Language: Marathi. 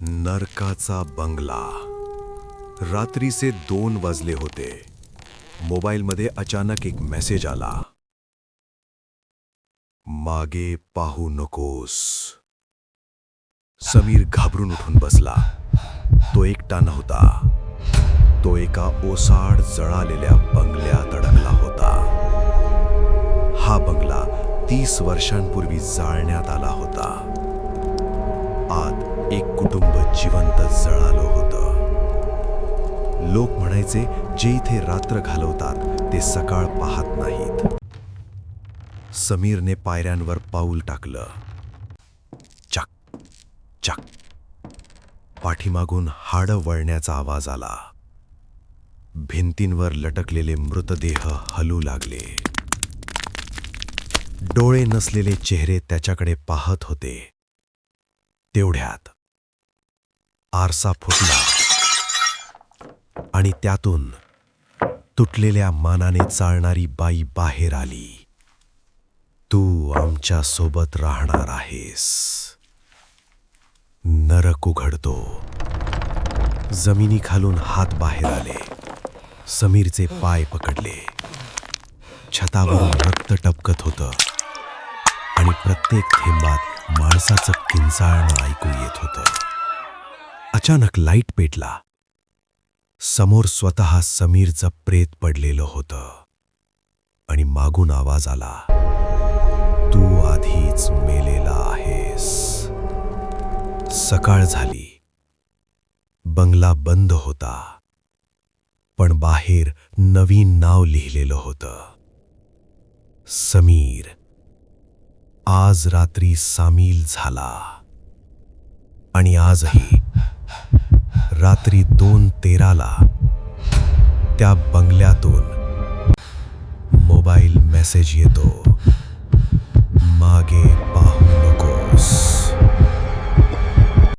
नरकाचा बंगला. रात्रीचे 2 वाजले होते. मोबाईलमध्ये अचानक एक मेसेज आला. मागे पाहू नकोस. समीर घाबरून उठून बसला. तो एकटा नव्हता. तो एका ओसाड जळालेल्या बंगल्यात अडकला होता. हा बंगला 30 वर्षांपूर्वी जाळण्यात आला होता. आत एक कुटुंब जिवंत जळालं होतं. लोक म्हणायचे, जे इथे रात्र घालवतात ते सकाळ पाहत नाहीत. समीरने पायऱ्यांवर पाऊल टाकलं. चक चक. पाठीमागून हाडं वळण्याचा आवाज आला. भिंतींवर लटकलेले मृतदेह हलू लागले. डोळे नसलेले चेहरे त्याच्याकडे पाहत होते. तेवढ्यात आरसा फुटला आणि त्यातून तुटलेल्या मानाने चालणारी बाई बाहेर आली. तू आमच्या सोबत राहणार आहेस. नरक उघडतो. जमिनीखालून हात बाहेर आले. समीरचे पाय पकडले. छतावरून रक्त टपकत होतं आणि प्रत्येक थेंबात माणसाचं किंचाळणं ऐकू येत होतं. अचानक लाईट पेटला. समोर स्वतः समीरचं प्रेत पडलेलं होतं आणि मागून आवाज आला, तू आधीच मेलेला आहेस. सकाळ झाली. बंगला बंद होता, पण बाहेर नवीन नाव लिहिलेलं होतं. समीर आज रात्री सामील झाला. आणि आजही रात्री 2:13ला त्या बंगल्यातून मोबाईल मेसेज येतो.